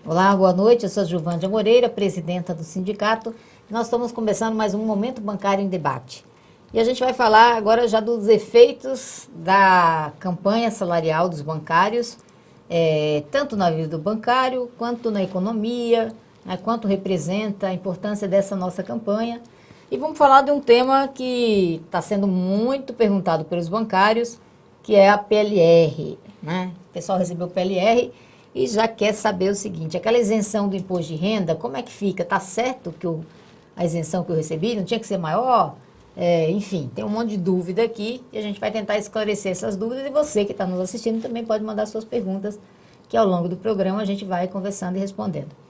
Olá, boa noite, eu sou Gilvândia Moreira, presidenta do sindicato. Nós estamos começando mais um Momento Bancário em Debate. E a gente vai falar agora já dos efeitos da campanha salarial dos bancários, tanto na vida do bancário, quanto na economia, né, quanto representa a importância dessa nossa campanha. E vamos falar de um tema que está sendo muito perguntado pelos bancários, que é a PLR, né? O pessoal recebeu o PLR e já quer saber o seguinte: aquela isenção do imposto de renda, como é que fica? Está certo que a isenção que eu recebi não tinha que ser maior? Enfim, tem um monte de dúvida aqui e a gente vai tentar esclarecer essas dúvidas, e você que está nos assistindo também pode mandar suas perguntas, que ao longo do programa a gente vai conversando e respondendo.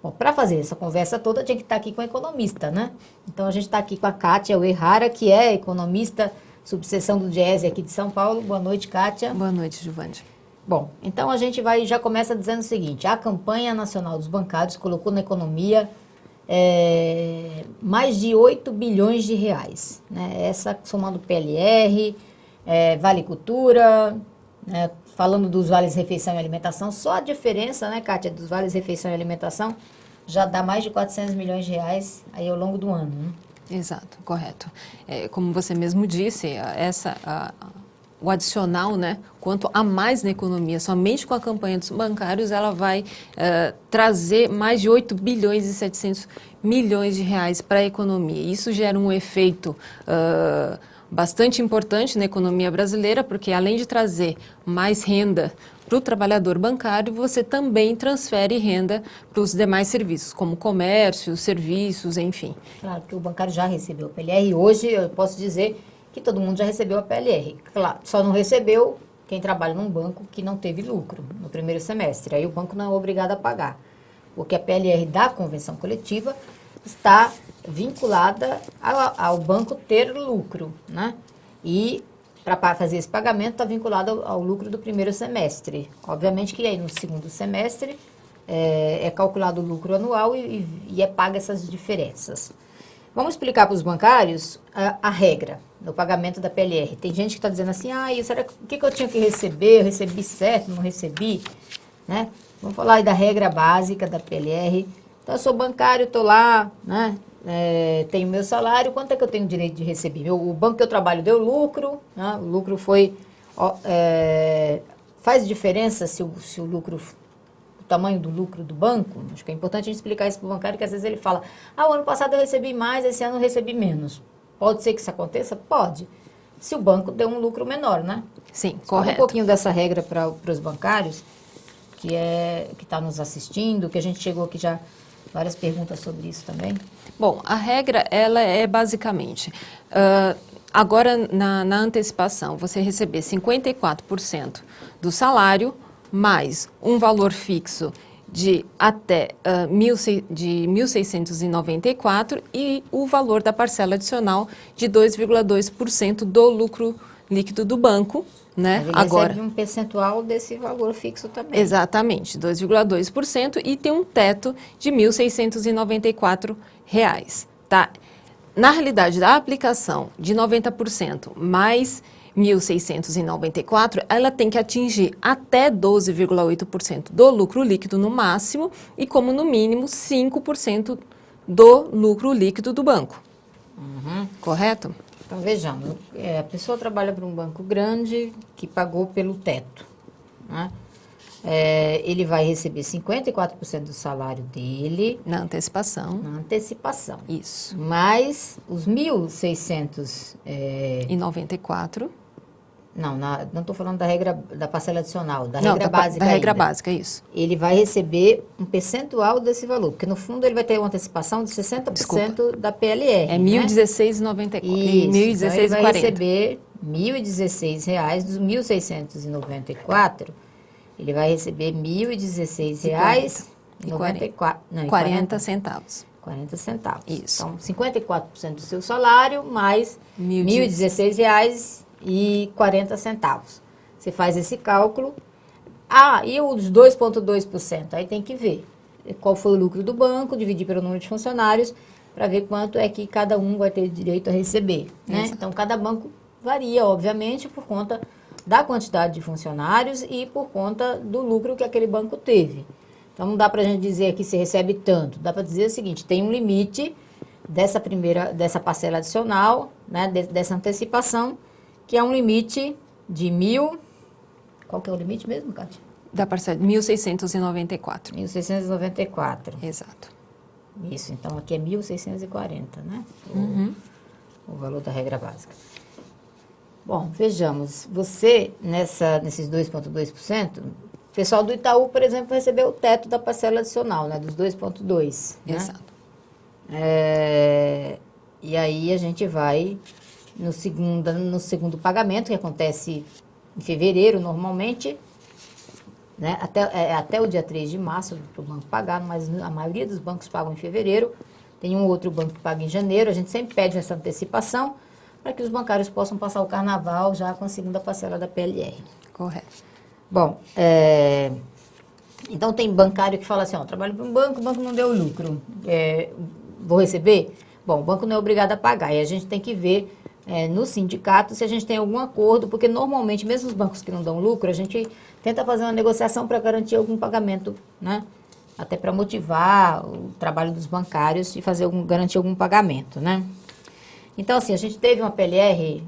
Bom, para fazer essa conversa toda, tinha que estar aqui com a economista, né? Então a gente está aqui com a Kátia Uehara, que é economista, subseção do Diese aqui de São Paulo. Boa noite, Kátia. Boa noite, Gilvândia. Bom, então a gente já começa dizendo o seguinte: a campanha nacional dos bancários colocou na economia mais de 8 bilhões de reais, né? Essa somando PLR, Vale Cultura, né? Falando dos vales refeição e alimentação, só a diferença, né, Kátia, dos vales refeição e alimentação já dá mais de 400 milhões de reais aí ao longo do ano, né? Exato, correto. Como você mesmo disse, o adicional, né, quanto a mais na economia, somente com a campanha dos bancários, ela vai trazer mais de 8 bilhões e 700 milhões de reais para a economia. Isso gera um efeito bastante importante na economia brasileira, porque além de trazer mais renda para o trabalhador bancário, você também transfere renda para os demais serviços, como comércio, serviços, enfim. Claro, porque o bancário já recebeu o PLR e hoje eu posso dizer que todo mundo já recebeu a PLR. Claro, só não recebeu quem trabalha num banco que não teve lucro no primeiro semestre. Aí o banco não é obrigado a pagar, porque a PLR da convenção coletiva está vinculada ao banco ter lucro, né? E para fazer esse pagamento está vinculado ao lucro do primeiro semestre. Obviamente que aí no segundo semestre é calculado o lucro anual e é paga essas diferenças. Vamos explicar para os bancários a regra do pagamento da PLR. Tem gente que está dizendo assim: o que eu tinha que receber? Eu recebi certo, não recebi, né? Vamos falar aí da regra básica da PLR. Então, eu sou bancário, estou lá, né? Tenho meu salário, quanto é que eu tenho direito de receber? O banco que eu trabalho deu lucro, né? O lucro foi... faz diferença se o lucro... o tamanho do lucro do banco? Acho que é importante a gente explicar isso para o bancário, que às vezes ele fala: o ano passado eu recebi mais, esse ano eu recebi menos. Pode ser que isso aconteça? Pode. Se o banco deu um lucro menor, né? Sim, Fala correto. um pouquinho dessa regra para os bancários, que está nos assistindo, que a gente chegou aqui já várias perguntas sobre isso também. Bom, a regra, ela é basicamente, agora na antecipação, você receber 54% do salário, mais um valor fixo de até 1.694 e o valor da parcela adicional de 2,2% do lucro líquido do banco, né? Mas ele recebe um percentual desse valor fixo também. Exatamente, 2,2%, e tem um teto de R$ 1.694, tá? Na realidade, da aplicação de 90% mais 1.694, ela tem que atingir até 12,8% do lucro líquido no máximo e, como no mínimo, 5% do lucro líquido do banco. Correto? Então, vejamos, a pessoa trabalha para um banco grande que pagou pelo teto, né? Ele vai receber 54% do salário dele Na antecipação. Isso. Mais os 1.600... E 94. Não estou falando da regra da parcela adicional, da regra básica. Da regra ainda. básica, isso. Ele vai receber um percentual desse valor, porque no fundo ele vai ter uma antecipação de 60% da PLR. É 1.016,94. Isso. 1.016,40. Então ele vai receber R$ 1.016 dos 1.694. Ele vai receber R$ 1.016,94. 40 centavos. 40 centavos. Isso. Então, 54% do seu salário mais R$ 1.016,40. Você faz esse cálculo. E os 2,2%? Aí tem que ver. qual foi o lucro do banco, dividir pelo número de funcionários, para ver quanto é que cada um vai ter direito a receber, né? Então, cada banco varia, obviamente, por conta da quantidade de funcionários e por conta do lucro que aquele banco teve. Então, não dá para a gente dizer que se recebe tanto. Dá para dizer o seguinte, tem um limite dessa parcela adicional, né, dessa antecipação, que é um limite de 1.000... Qual que é o limite mesmo, Kátia? Da parcela 1.694. 1.694. Exato. Isso, então aqui é 1.640, né? O valor da regra básica. Bom, vejamos. Você, nesses 2,2%, o pessoal do Itaú, por exemplo, recebeu o teto da parcela adicional, né? Dos 2,2%. Né? Exato. E aí a gente vai no segundo pagamento, que acontece em fevereiro, normalmente, né? Até o dia 3 de março para o banco pagar, mas a maioria dos bancos pagam em fevereiro. Tem um outro banco que paga em janeiro. A gente sempre pede essa antecipação para que os bancários possam passar o carnaval já com a segunda parcela da PLR. Correto. Bom, então tem bancário que fala assim, trabalho para um banco, o banco não deu lucro, vou receber? Bom, o banco não é obrigado a pagar, e a gente tem que ver no sindicato se a gente tem algum acordo, porque normalmente, mesmo os bancos que não dão lucro, a gente tenta fazer uma negociação para garantir algum pagamento, né? Até para motivar o trabalho dos bancários e garantir algum pagamento, né? Então, assim, a gente teve uma PLR,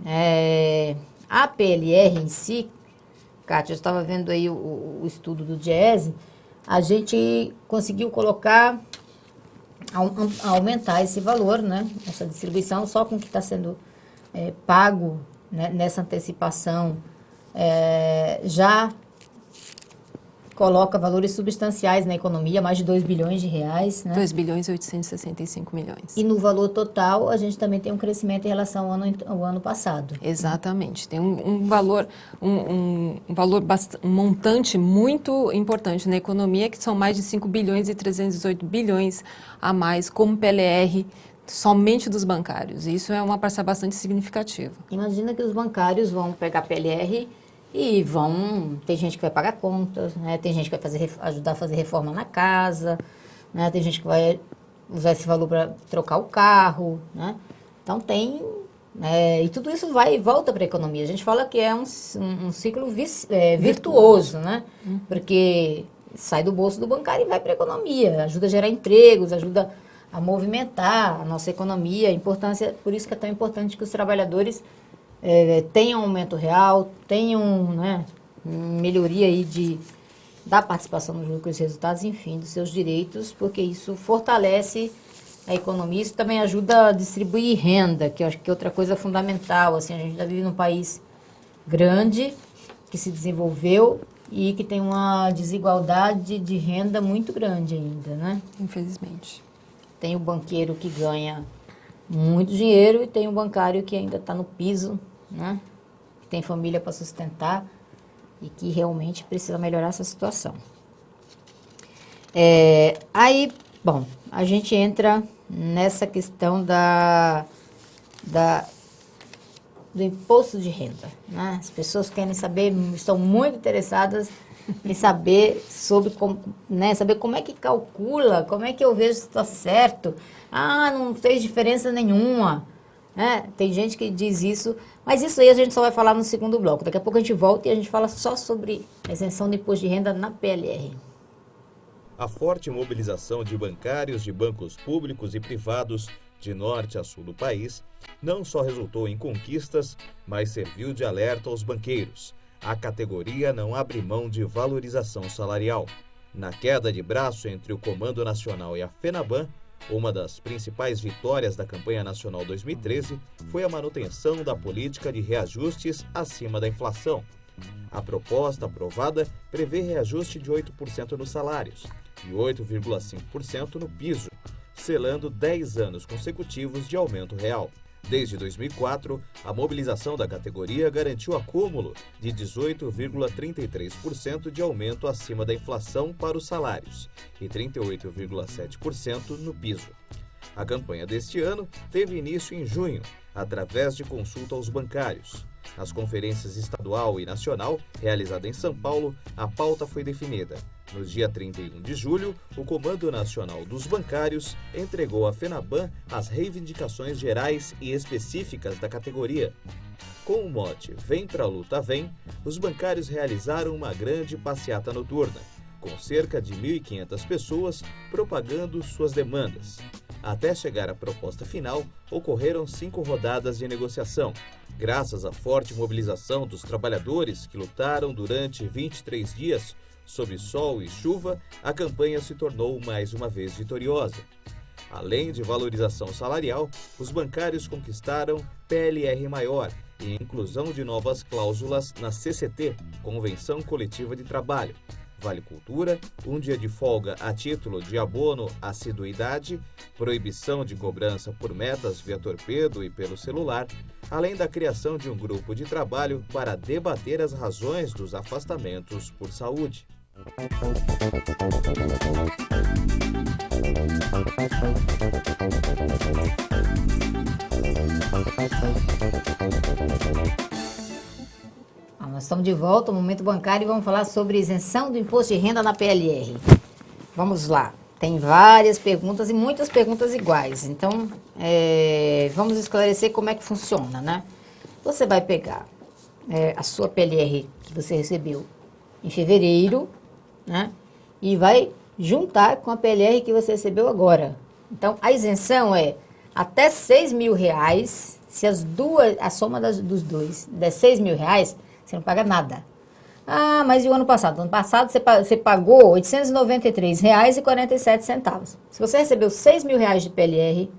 a PLR em si, Kátia, eu estava vendo aí o estudo do Diese, a gente conseguiu aumentar esse valor, né? Essa distribuição, só com o que está sendo pago, né, nessa antecipação, já coloca valores substanciais na economia, mais de 2 bilhões de reais. Né? 2 bilhões e 865 milhões. E no valor total, a gente também tem um crescimento em relação ao ano passado. Exatamente. Tem um valor, um montante muito importante na economia, que são mais de 5 bilhões e 318 bilhões a mais como PLR somente dos bancários. Isso é uma parcela bastante significativa. Imagina que os bancários vão pegar PLR e tem gente que vai pagar contas, né? Tem gente que vai ajudar a fazer reforma na casa, né? Tem gente que vai usar esse valor para trocar o carro, né? Então e tudo isso vai e volta para a economia. A gente fala que é um ciclo virtuoso, né? Porque sai do bolso do bancário e vai para a economia, ajuda a gerar empregos, ajuda a movimentar a nossa economia. Por isso que é tão importante que os trabalhadores tenham um aumento real, tenham, né, melhoria aí da participação nos lucros e resultados, enfim, dos seus direitos, porque isso fortalece a economia. Isso também ajuda a distribuir renda, que eu acho que é outra coisa fundamental. Assim, a gente já vive num país grande, que se desenvolveu e que tem uma desigualdade de renda muito grande ainda, né? Infelizmente. Tem o banqueiro que ganha muito dinheiro e tem o bancário que ainda está no piso, né? Que tem família para sustentar e que realmente precisa melhorar essa situação. Aí, bom, a gente entra nessa questão do imposto de renda, né? As pessoas querem saber, estão muito interessadas em saber sobre saber como é que calcula, como é que eu vejo se está certo. Não fez diferença nenhuma. Tem gente que diz isso, mas isso aí a gente só vai falar no segundo bloco. Daqui a pouco a gente volta e a gente fala só sobre a isenção do imposto de renda na PLR. A forte mobilização de bancários de bancos públicos e privados de norte a sul do país não só resultou em conquistas, mas serviu de alerta aos banqueiros. A categoria não abre mão de valorização salarial. Na queda de braço entre o Comando Nacional e a FENABAN, uma das principais vitórias da campanha nacional 2013 foi a manutenção da política de reajustes acima da inflação. A proposta aprovada prevê reajuste de 8% nos salários e 8,5% no piso, selando 10 anos consecutivos de aumento real. Desde 2004, a mobilização da categoria garantiu acúmulo de 18,33% de aumento acima da inflação para os salários e 38,7% no piso. A campanha deste ano teve início em junho, através de consulta aos bancários. Nas conferências estadual e nacional, realizada em São Paulo, a pauta foi definida. No dia 31 de julho, o Comando Nacional dos Bancários entregou à FENABAN as reivindicações gerais e específicas da categoria. Com o mote Vem pra Luta Vem, os bancários realizaram uma grande passeata noturna, com cerca de 1.500 pessoas propagando suas demandas. Até chegar à proposta final, ocorreram 5 rodadas de negociação. Graças à forte mobilização dos trabalhadores que lutaram durante 23 dias, sob sol e chuva, a campanha se tornou mais uma vez vitoriosa. Além de valorização salarial, os bancários conquistaram PLR maior e inclusão de novas cláusulas na CCT, Convenção Coletiva de Trabalho, Vale Cultura, um dia de folga a título de abono assiduidade, proibição de cobrança por metas via torpedo e pelo celular, além da criação de um grupo de trabalho para debater as razões dos afastamentos por saúde. Nós estamos de volta ao Momento Bancário e vamos falar sobre isenção do imposto de renda na PLR. Vamos lá. Tem várias perguntas e muitas perguntas iguais. Então, vamos esclarecer como é que funciona, né? Você vai pegar a sua PLR que você recebeu em fevereiro, né? E vai juntar com a PLR que você recebeu agora. Então, a isenção é até R$6.000, se a soma dos dois der R$6.000, você não paga nada. Ah, mas e o ano passado? No ano passado você pagou R$ 893,47. Se você recebeu R$6.000 de PLR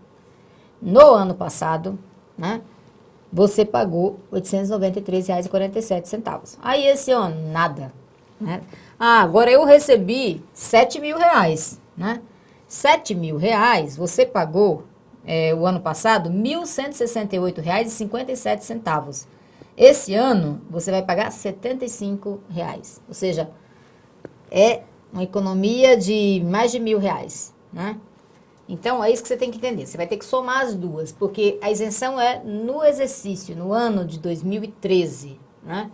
no ano passado, né? Você pagou R$ 893,47. Aí esse ano, nada. Né? Ah, agora eu recebi R$7.000, né? R$7.000, você pagou o ano passado R$ 1.168,57. Esse ano, você vai pagar R$ 75, ou seja, é uma economia de mais de R$1.000, né? Então, é isso que você tem que entender. Você vai ter que somar as duas, porque a isenção é no exercício, no ano de 2013, né?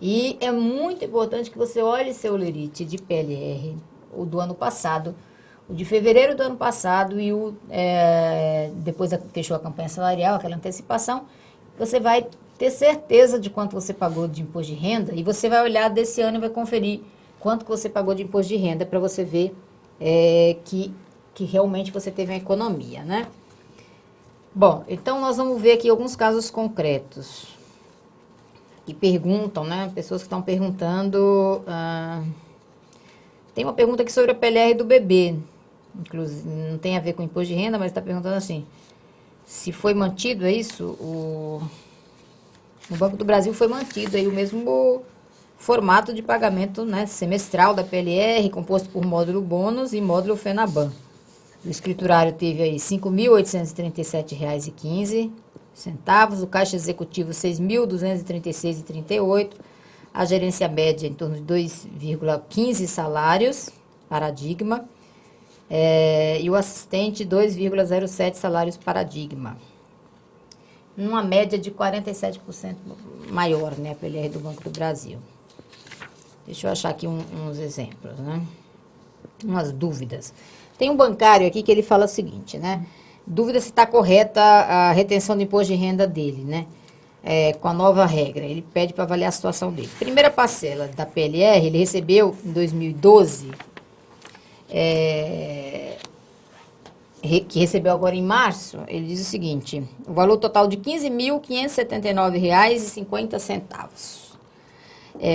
E é muito importante que você olhe seu lerite de PLR, o do ano passado, o de fevereiro do ano passado e depois fechou a campanha salarial, aquela antecipação, você vai ter certeza de quanto você pagou de imposto de renda e você vai olhar desse ano e vai conferir quanto que você pagou de imposto de renda para você ver que realmente você teve uma economia, né? Bom, então nós vamos ver aqui alguns casos concretos que perguntam, né? Pessoas que estão perguntando. Tem uma pergunta aqui sobre a PLR do bebê, inclusive não tem a ver com imposto de renda, mas está perguntando assim, se foi mantido, é isso? No Banco do Brasil foi mantido aí o mesmo formato de pagamento, né, semestral da PLR, composto por módulo bônus e módulo FENABAN. O escriturário teve aí R$ 5.837,15, o caixa executivo R$ 6.236,38, a gerência média em torno de 2,15 salários, paradigma, e o assistente 2,07 salários, paradigma. Numa média de 47% maior, né, a PLR do Banco do Brasil. Deixa eu achar aqui uns exemplos, né? Umas dúvidas. Tem um bancário aqui que ele fala o seguinte, né? Dúvida se está correta a retenção do imposto de renda dele, né? Com a nova regra. Ele pede para avaliar a situação dele. Primeira parcela da PLR, ele recebeu em 2012, que recebeu agora em março, ele diz o seguinte, o valor total de R$ 15.579,50.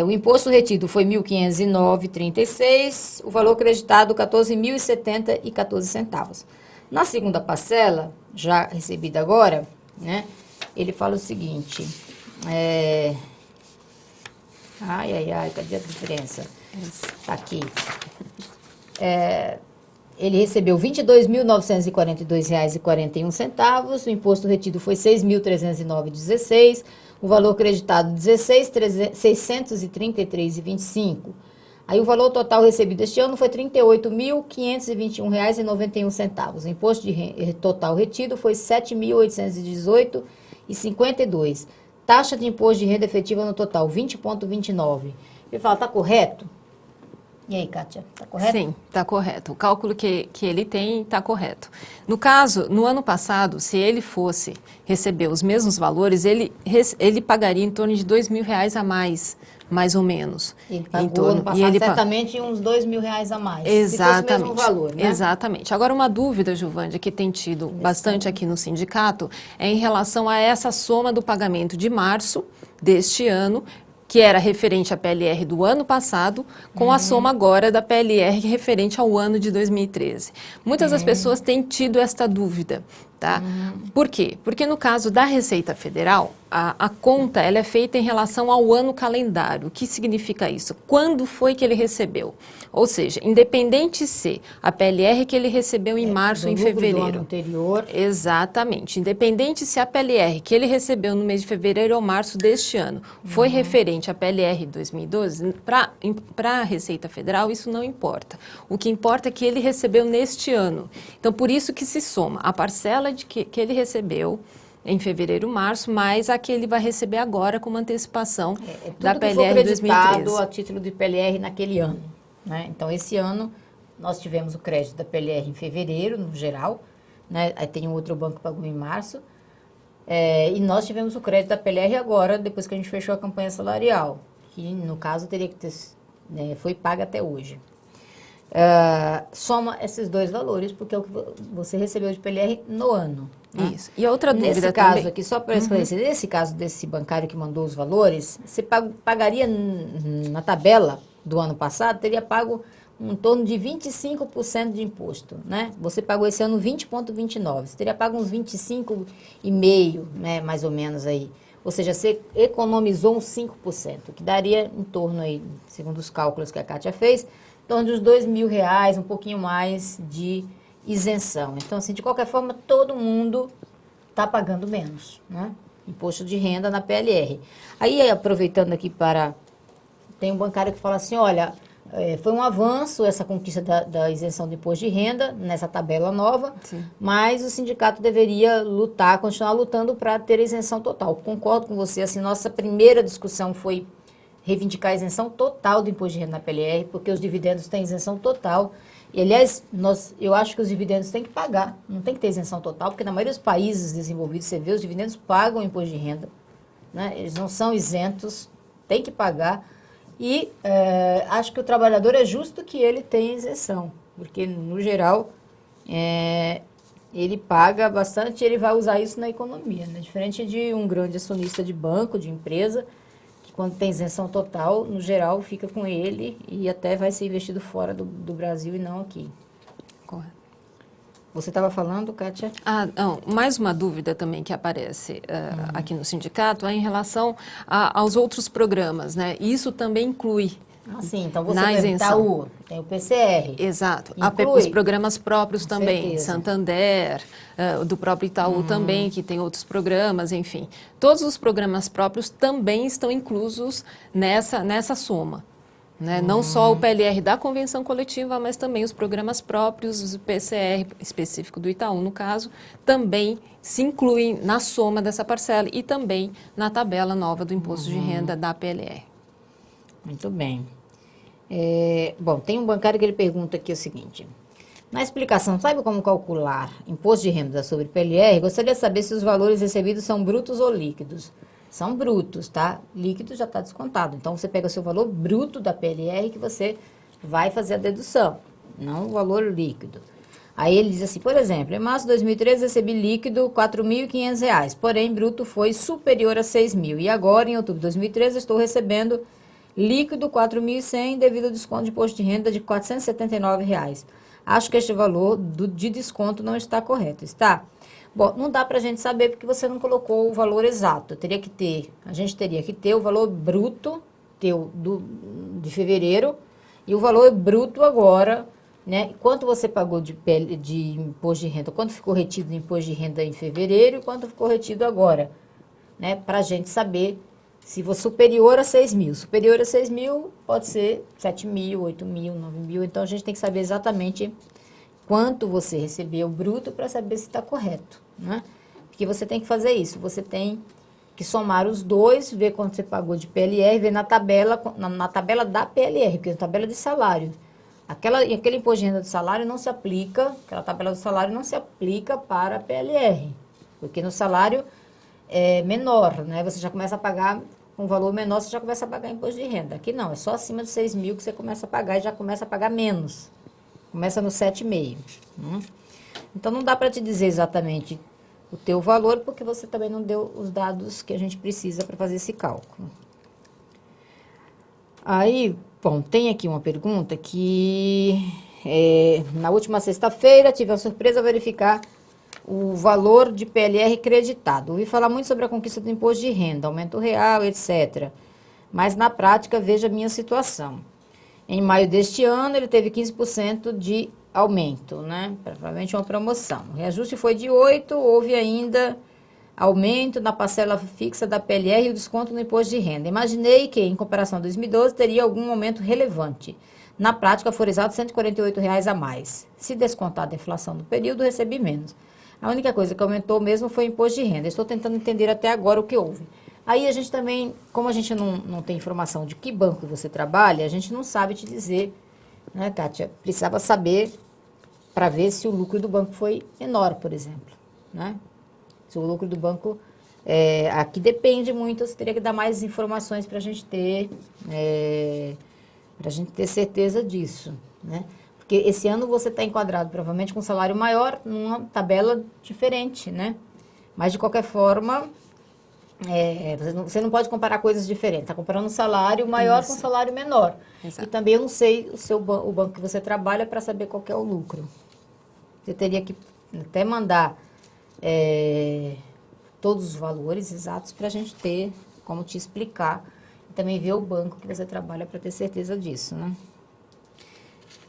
O imposto retido foi R$ 1.509,36, o valor creditado R$ 14.070,14. Na segunda parcela, já recebida agora, né, ele fala o seguinte, cadê a diferença? Está aqui. Ele recebeu R$ 22.942,41, o imposto retido foi R$ 6.309,16, o valor creditado R$ 16.633,25. Aí o valor total recebido este ano foi R$ 38.521,91. O imposto total retido foi R$ 7.818,52. taxa de imposto de renda efetiva no total, 20,29. Ele fala, está correto? E aí, Kátia, está correto? Sim, está correto. O cálculo que ele tem está correto. No caso, no ano passado, se ele fosse receber os mesmos valores, ele pagaria em torno de R$2.000 a mais ou menos. Ele pagou ano passado certamente uns R$2.000 a mais. Exatamente. Se fosse o mesmo valor, né? Exatamente. Agora, uma dúvida, Giovândia, que tem tido bastante aqui no sindicato, é em relação a essa soma do pagamento de março deste ano, que era referente à PLR do ano passado, com a soma agora da PLR referente ao ano de 2013. Muitas das pessoas têm tido esta dúvida, tá? Por quê? Porque no caso da Receita Federal, a conta ela é feita em relação ao ano calendário. O que significa isso? Quando foi que ele recebeu? Ou seja, independente se a PLR que ele recebeu em março ou em fevereiro. Do ano anterior. Exatamente. Independente se a PLR que ele recebeu no mês de fevereiro ou março deste ano foi referente à PLR 2012, para a Receita Federal isso não importa. O que importa é que ele recebeu neste ano. Então, por isso que se soma a parcela que ele recebeu em fevereiro, março, mais a que ele vai receber agora como antecipação da PLR 2013. A título de PLR naquele ano, né? Então, esse ano, nós tivemos o crédito da PLR em fevereiro, no geral, né? Aí tem um outro banco que pagou em março, e nós tivemos o crédito da PLR agora, depois que a gente fechou a campanha salarial, que, no caso, teria que ter, foi paga até hoje. Soma esses dois valores, porque é o que você recebeu de PLR no ano. Né? Isso. E outra dúvida nesse também. caso aqui, só para esclarecer, nesse caso desse bancário que mandou os valores, você pagaria na tabela do ano passado, teria pago em torno de 25% de imposto, né? Você pagou esse ano 20,29, você teria pago uns 25,5%, né, mais ou menos aí. Ou seja, você economizou uns 5%, que daria em torno aí, segundo os cálculos que a Kátia fez, em torno de uns R$2.000, um pouquinho mais de isenção. Então, assim, de qualquer forma, todo mundo está pagando menos, né? Imposto de renda na PLR. Aí, aproveitando aqui tem um bancário que fala assim, olha, foi um avanço essa conquista da isenção de imposto de renda nessa tabela nova, Sim. Mas o sindicato deveria continuar lutando para ter a isenção total. Concordo com você, assim, nossa primeira discussão foi reivindicar a isenção total do imposto de renda na PLR, porque os dividendos têm isenção total. E, aliás, eu acho que os dividendos têm que pagar, não tem que ter isenção total, porque na maioria dos países desenvolvidos, você vê, os dividendos pagam o imposto de renda, né? Eles não são isentos, tem que pagar. E acho que o trabalhador é justo que ele tenha isenção, porque, no geral, ele paga bastante e ele vai usar isso na economia, né? Diferente de um grande acionista de banco, de empresa, que quando tem isenção total, no geral, fica com ele e até vai ser investido fora do Brasil e não aqui. Correto. Você estava falando, Kátia? Não, mais uma dúvida também que aparece aqui no sindicato é em relação aos outros programas, né? Isso também inclui Sim, então você na tem o isenção. Itaú, tem o PCR. Exato. Inclui. Os programas próprios Com também, certeza. Santander, do próprio Itaú também, que tem outros programas, enfim. Todos os programas próprios também estão inclusos nessa soma. Né? Não só o PLR da convenção coletiva, mas também os programas próprios, o PCR específico do Itaú, no caso, também se incluem na soma dessa parcela e também na tabela nova do imposto de renda da PLR. Muito bem. Bom, tem um bancário que ele pergunta aqui o seguinte. Na explicação, sabe como calcular imposto de renda sobre PLR? Gostaria de saber se os valores recebidos são brutos ou líquidos. São brutos, tá? Líquido já está descontado. Então, você pega o seu valor bruto da PLR que você vai fazer a dedução, não o valor líquido. Aí ele diz assim, por exemplo, em março de 2013 recebi líquido R$ 4.500, porém bruto foi superior a R$ 6.000. E agora, em outubro de 2013, estou recebendo líquido R$ 4.100 devido ao desconto de imposto de renda de R$ 479. Acho que este valor de desconto não está correto, está? Bom, não dá para a gente saber porque você não colocou o valor exato. A gente teria que ter o valor bruto de fevereiro e o valor bruto agora, né? Quanto você pagou de imposto de renda, quanto ficou retido de imposto de renda em fevereiro e quanto ficou retido agora, né? Para a gente saber se for superior a 6.000. Superior a 6.000 pode ser 7.000, 8.000, 9.000. Então, a gente tem que saber exatamente quanto você recebeu bruto para saber se está correto, né? Porque você tem que fazer isso. Você tem que somar os dois, ver quanto você pagou de PLR, ver na tabela da PLR, porque é a tabela de salário. Aquele imposto de renda de salário não se aplica, aquela tabela do salário não se aplica para a PLR, porque no salário é menor, né? Você já começa a pagar com um valor menor, você já começa a pagar imposto de renda. Aqui não, é só acima de 6 mil que você começa a pagar e já começa a pagar menos. Começa no 7,5. Então, não dá para te dizer exatamente o teu valor, porque você também não deu os dados que a gente precisa para fazer esse cálculo. Aí, bom, tem aqui uma pergunta que na última sexta-feira tive a surpresa de verificar o valor de PLR creditado. Ouvi falar muito sobre a conquista do imposto de renda, aumento real, etc. Mas na prática, veja a minha situação. Em maio deste ano, ele teve 15% de aumento, né? Provavelmente uma promoção. O reajuste foi de 8%, houve ainda aumento na parcela fixa da PLR e o desconto no imposto de renda. Imaginei que, em comparação a 2012, teria algum aumento relevante. Na prática, foram exatos R$ 148 a mais. Se descontar a inflação do período, recebi menos. A única coisa que aumentou mesmo foi o imposto de renda. Estou tentando entender até agora o que houve. Aí a gente também, como a gente não tem informação de que banco você trabalha, a gente não sabe te dizer, né, Kátia? Precisava saber para ver se o lucro do banco foi menor, por exemplo, né? Se o lucro do banco, aqui depende muito, você teria que dar mais informações para a gente ter certeza disso, né? Porque esse ano você está enquadrado provavelmente com um salário maior numa tabela diferente, né? Mas de qualquer forma, você não pode comparar coisas diferentes. Está comparando um salário maior com um salário menor. Exato. E também eu não sei o banco que você trabalha para saber qual que é o lucro. Você teria que até mandar todos os valores exatos para a gente ter como te explicar. E também ver o banco que você trabalha para ter certeza disso, né?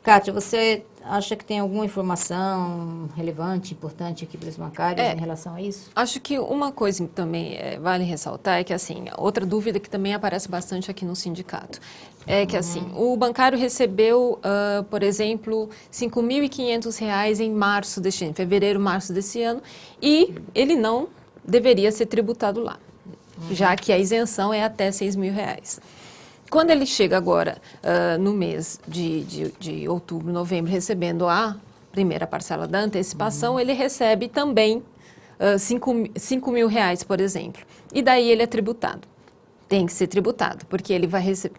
Kátia, você acha que tem alguma informação relevante, importante aqui para os bancários em relação a isso? Acho que uma coisa também vale ressaltar é que, assim, outra dúvida que também aparece bastante aqui no sindicato é que, assim, o bancário recebeu, por exemplo, R$ 5.500 em março deste ano, fevereiro, março desse ano, e ele não deveria ser tributado lá, já que a isenção é até R$ 6.000. Quando ele chega agora, no mês de outubro, novembro, recebendo a primeira parcela da antecipação, ele recebe também R$ 5.000, por exemplo. E daí ele é tributado. Tem que ser tributado, porque ele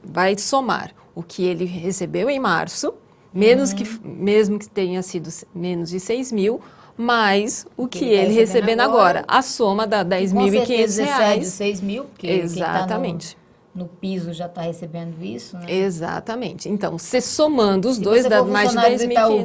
vai somar o que ele recebeu em março, mesmo que tenha sido menos de 6 mil, mais o que ele recebendo agora. A soma dá R$ 10.500. 6 mil, porque exatamente. No piso já está recebendo isso, né? Exatamente. Então, você somando os dois, dá mais de 10.500. Se o Itaú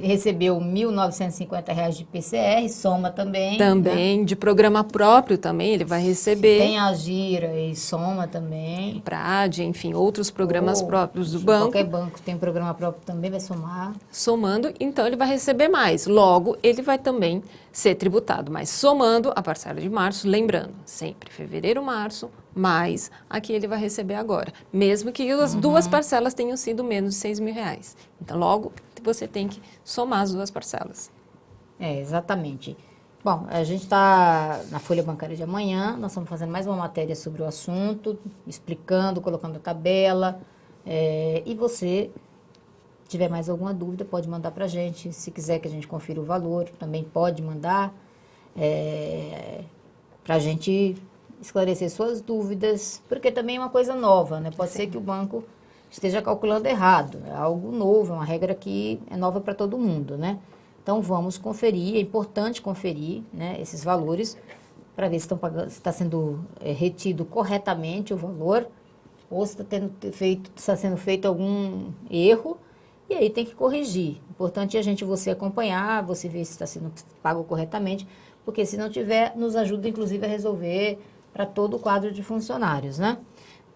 recebeu R$ 1.950 de PCR, soma também. Também, né? De programa próprio também, ele vai receber. Tem a Gira e soma também. PRAD, enfim, outros programas próprios do banco. Qualquer banco tem programa próprio também, vai somar. Somando, então ele vai receber mais. Logo, ele vai também ser tributado. Mas somando a parcela de março, lembrando, sempre fevereiro, março, mais a que ele vai receber agora. Mesmo que as duas parcelas tenham sido menos de R$ 6.000. Então, logo, você tem que somar as duas parcelas. Exatamente. Bom, a gente está na Folha Bancária de amanhã, nós estamos fazendo mais uma matéria sobre o assunto, explicando, colocando a tabela. E você, tiver mais alguma dúvida, pode mandar para a gente. Se quiser que a gente confira o valor, também pode mandar para a gente esclarecer suas dúvidas, porque também é uma coisa nova, né? Pode ser que o banco esteja calculando errado, é algo novo, é uma regra que é nova para todo mundo, né? Então, vamos conferir, é importante conferir, né, esses valores para ver se está sendo retido corretamente o valor ou se está sendo feito algum erro, e aí tem que corrigir. Importante é você acompanhar, você ver se está sendo pago corretamente, porque se não tiver, nos ajuda inclusive a resolver para todo o quadro de funcionários, né?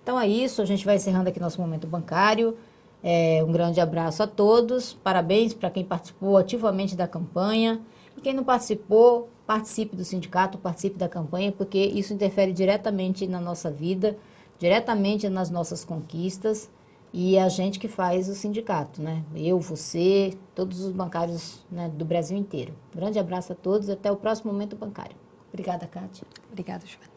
Então é isso, a gente vai encerrando aqui nosso momento bancário. Um grande abraço a todos, parabéns para quem participou ativamente da campanha. E quem não participou, participe do sindicato, participe da campanha, porque isso interfere diretamente na nossa vida, diretamente nas nossas conquistas, e é a gente que faz o sindicato, né? Eu, você, todos os bancários, né, do Brasil inteiro. Grande abraço a todos e até o próximo momento bancário. Obrigada, Kátia. Obrigada, Joana.